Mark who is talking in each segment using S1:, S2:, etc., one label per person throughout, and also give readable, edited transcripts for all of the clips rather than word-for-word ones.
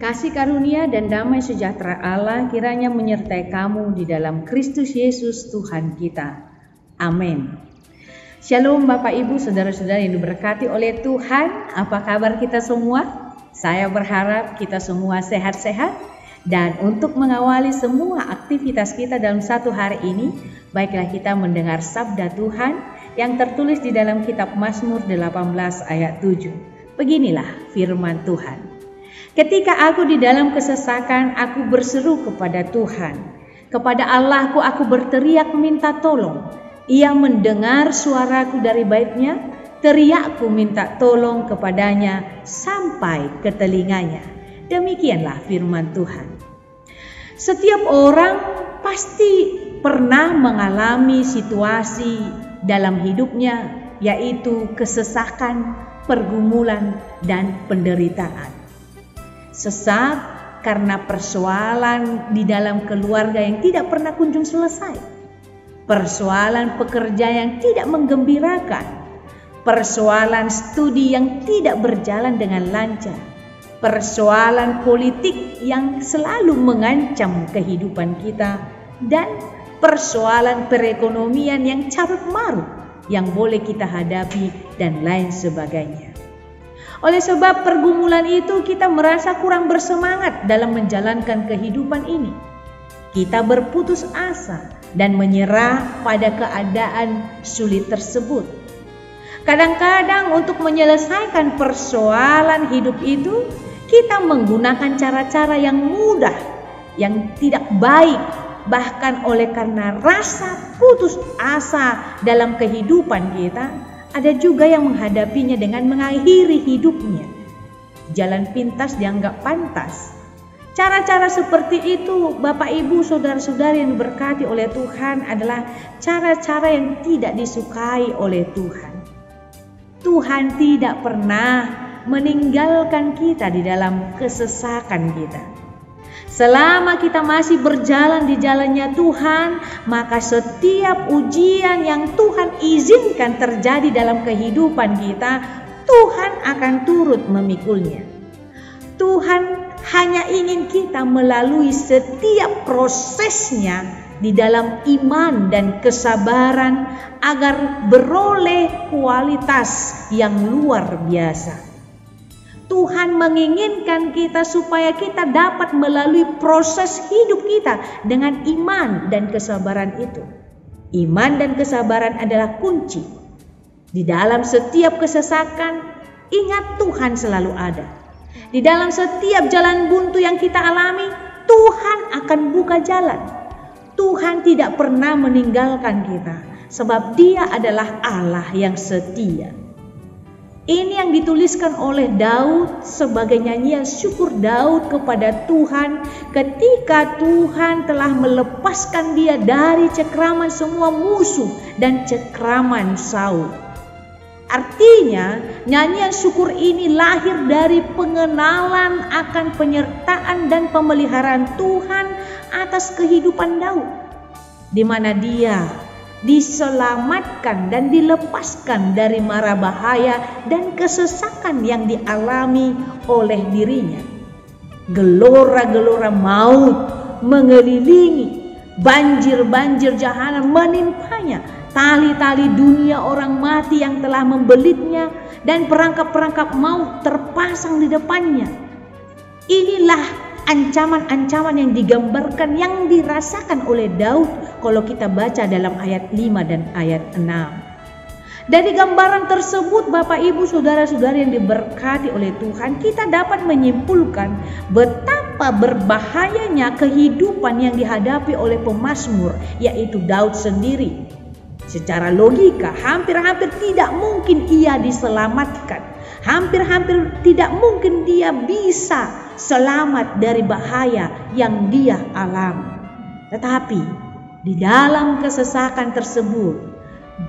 S1: Kasih karunia dan damai sejahtera Allah kiranya menyertai kamu di dalam Kristus Yesus Tuhan kita. Amin. Shalom Bapak Ibu, saudara-saudara yang diberkati oleh Tuhan. Apa kabar kita semua? Saya berharap kita semua sehat-sehat. Dan untuk mengawali semua aktivitas kita dalam satu hari ini, baiklah kita mendengar sabda Tuhan yang tertulis di dalam kitab Mazmur 18 ayat 7. Beginilah firman Tuhan. Ketika aku di dalam kesesakan, aku berseru kepada Tuhan. Kepada Allahku aku berteriak minta tolong. Ia mendengar suaraku dari baitnya, teriakku minta tolong kepadanya sampai ke telinganya. Demikianlah firman Tuhan. Setiap orang pasti pernah mengalami situasi dalam hidupnya, yaitu kesesakan, pergumulan, dan penderitaan. Sesak karena persoalan di dalam keluarga yang tidak pernah kunjung selesai. Persoalan pekerja yang tidak menggembirakan. Persoalan studi yang tidak berjalan dengan lancar. Persoalan politik yang selalu mengancam kehidupan kita. Dan persoalan perekonomian yang carut marut yang boleh kita hadapi dan lain sebagainya. Oleh sebab pergumulan itu kita merasa kurang bersemangat dalam menjalankan kehidupan ini. Kita berputus asa dan menyerah pada keadaan sulit tersebut. Kadang-kadang untuk menyelesaikan persoalan hidup itu, kita menggunakan cara-cara yang mudah, yang tidak baik. Bahkan oleh karena rasa putus asa dalam kehidupan kita, ada juga yang menghadapinya dengan mengakhiri hidupnya. Jalan pintas dianggap pantas. Cara-cara seperti itu, Bapak Ibu, saudara-saudari yang diberkati oleh Tuhan, adalah cara-cara yang tidak disukai oleh Tuhan. Tuhan tidak pernah meninggalkan kita di dalam kesesakan kita. Selama kita masih berjalan di jalannya Tuhan, maka setiap ujian yang Tuhan izinkan terjadi dalam kehidupan kita, Tuhan akan turut memikulnya. Tuhan hanya ingin kita melalui setiap prosesnya di dalam iman dan kesabaran agar beroleh kualitas yang luar biasa. Tuhan menginginkan kita supaya kita dapat melalui proses hidup kita dengan iman dan kesabaran itu. Iman dan kesabaran adalah kunci. Di dalam setiap kesesakan, ingat Tuhan selalu ada. Di dalam setiap jalan buntu yang kita alami, Tuhan akan buka jalan. Tuhan tidak pernah meninggalkan kita, sebab Dia adalah Allah yang setia. Ini yang dituliskan oleh Daud sebagai nyanyian syukur Daud kepada Tuhan ketika Tuhan telah melepaskan dia dari cekraman semua musuh dan cekraman Saul. Artinya, nyanyian syukur ini lahir dari pengenalan akan penyertaan dan pemeliharaan Tuhan atas kehidupan Daud, di mana dia diselamatkan dan dilepaskan dari mara bahaya dan kesesakan yang dialami oleh dirinya. Gelora-gelora maut mengelilingi, banjir-banjir jahanam menimpanya, tali-tali dunia orang mati yang telah membelitnya, dan perangkap-perangkap maut terpasang di depannya. Inilah ancaman-ancaman yang digambarkan, yang dirasakan oleh Daud kalau kita baca dalam ayat 5 dan ayat 6. Dari gambaran tersebut, Bapak Ibu saudara-saudari yang diberkati oleh Tuhan, kita dapat menyimpulkan betapa berbahayanya kehidupan yang dihadapi oleh pemazmur, yaitu Daud sendiri. Secara logika, hampir-hampir tidak mungkin ia diselamatkan. Hampir-hampir tidak mungkin dia bisa selamat dari bahaya yang dia alami. Tetapi di dalam kesesakan tersebut,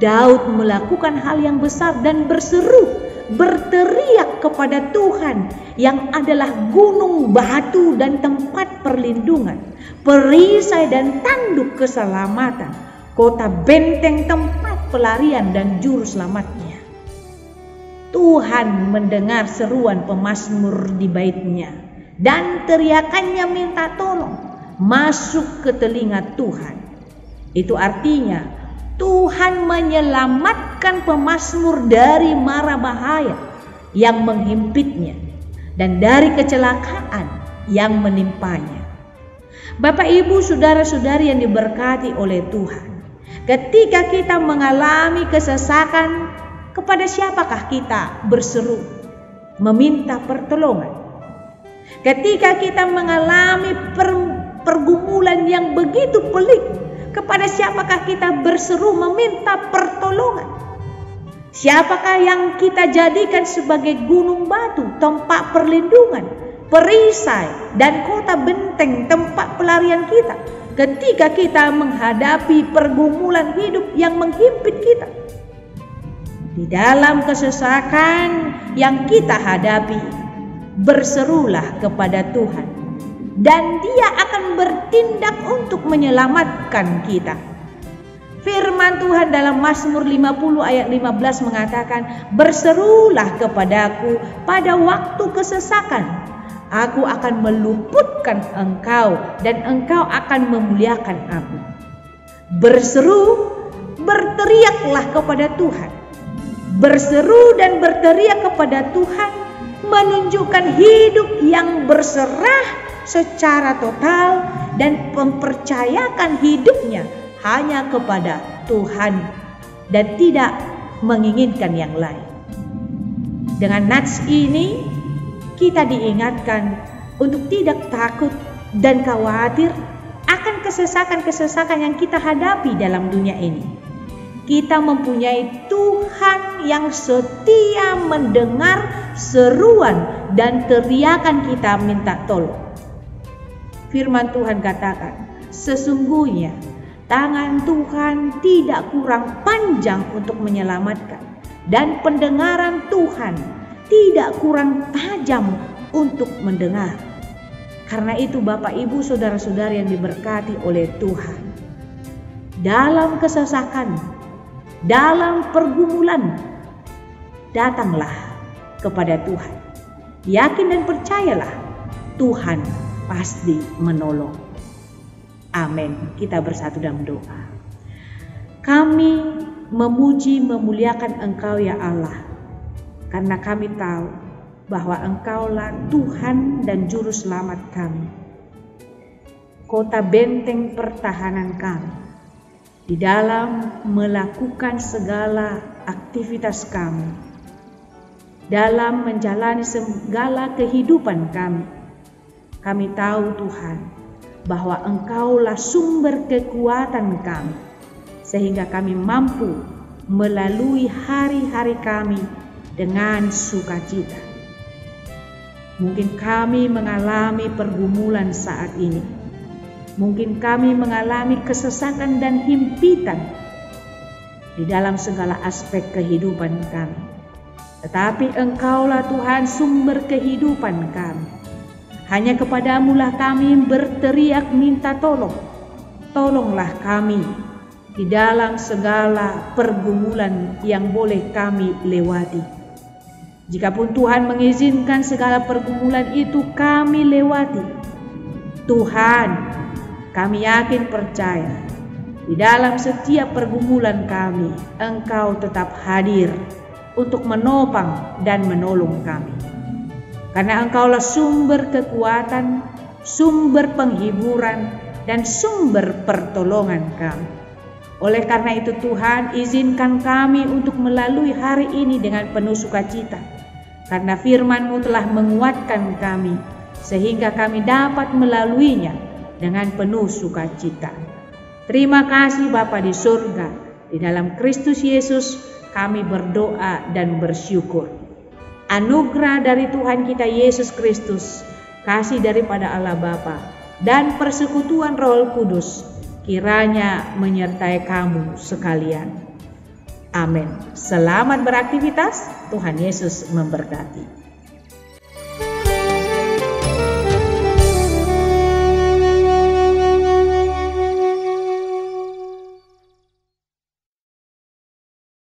S1: Daud melakukan hal yang besar dan berseru, berteriak kepada Tuhan yang adalah gunung batu dan tempat perlindungan, perisai dan tanduk keselamatan, kota benteng tempat pelarian dan juru selamatnya. Tuhan mendengar seruan pemazmur di baitnya. dan teriakannya minta tolong masuk ke telinga Tuhan. Itu artinya Tuhan menyelamatkan pemazmur dari mara bahaya yang menghimpitnya dan dari kecelakaan yang menimpanya. Bapak, Ibu, saudara-saudari yang diberkati oleh Tuhan, ketika kita mengalami kesesakan, kepada siapakah kita berseru meminta pertolongan? Ketika kita mengalami pergumulan yang begitu pelik, kepada siapakah kita berseru meminta pertolongan? Siapakah yang kita jadikan sebagai gunung batu, tempat perlindungan, perisai, dan kota benteng, tempat pelarian kita ketika kita menghadapi pergumulan hidup yang menghimpit kita? Di dalam kesesakan yang kita hadapi, berserulah kepada Tuhan, dan Dia akan bertindak untuk menyelamatkan kita. Firman Tuhan dalam Mazmur 50 ayat 15 mengatakan, "Berserulah kepadaku pada waktu kesesakan, aku akan meluputkan engkau dan engkau akan memuliakan aku." Berseru, berteriaklah kepada Tuhan. Berseru dan berteriak kepada Tuhan menunjukkan hidup yang berserah secara total dan mempercayakan hidupnya hanya kepada Tuhan dan tidak menginginkan yang lain. Dengan nats ini kita diingatkan untuk tidak takut dan khawatir akan kesesakan-kesesakan yang kita hadapi dalam dunia ini. Kita mempunyai Tuhan yang setia mendengar seruan dan teriakan kita minta tolong. Firman Tuhan katakan, sesungguhnya tangan Tuhan tidak kurang panjang untuk menyelamatkan, dan pendengaran Tuhan tidak kurang tajam untuk mendengar. Karena itu Bapak, Ibu, saudara-saudari yang diberkati oleh Tuhan, dalam kesesakan, dalam pergumulan, datanglah kepada Tuhan. Yakin dan percayalah, Tuhan pasti menolong. Amin. Kita bersatu dalam doa. Kami memuji memuliakan Engkau ya Allah, karena kami tahu bahwa Engkaulah Tuhan dan Juru Selamat kami, kota benteng pertahanan kami, di dalam melakukan segala aktivitas kami, dalam menjalani segala kehidupan kami. Kami tahu Tuhan bahwa Engkaulah sumber kekuatan kami, sehingga kami mampu melalui hari-hari kami dengan sukacita. Mungkin kami mengalami pergumulan saat ini, mungkin kami mengalami kesesakan dan himpitan di dalam segala aspek kehidupan kami, tetapi Engkaulah Tuhan sumber kehidupan kami. Hanya kepadamu-lah kami berteriak minta tolong. Tolonglah kami di dalam segala pergumulan yang boleh kami lewati. Jikapun Tuhan mengizinkan segala pergumulan itu kami lewati, Tuhan, kami yakin percaya di dalam setiap pergumulan kami, Engkau tetap hadir untuk menopang dan menolong kami. Karena Engkaulah sumber kekuatan, sumber penghiburan, dan sumber pertolongan kami. Oleh karena itu Tuhan, izinkan kami untuk melalui hari ini dengan penuh sukacita. Karena firman-Mu telah menguatkan kami, sehingga kami dapat melaluinya dengan penuh sukacita. Terima kasih Bapa di surga, di dalam Kristus Yesus kami berdoa dan bersyukur. Anugerah dari Tuhan kita Yesus Kristus, kasih daripada Allah Bapa, dan persekutuan Roh Kudus kiranya menyertai kamu sekalian. Amin. Selamat beraktivitas, Tuhan Yesus memberkati.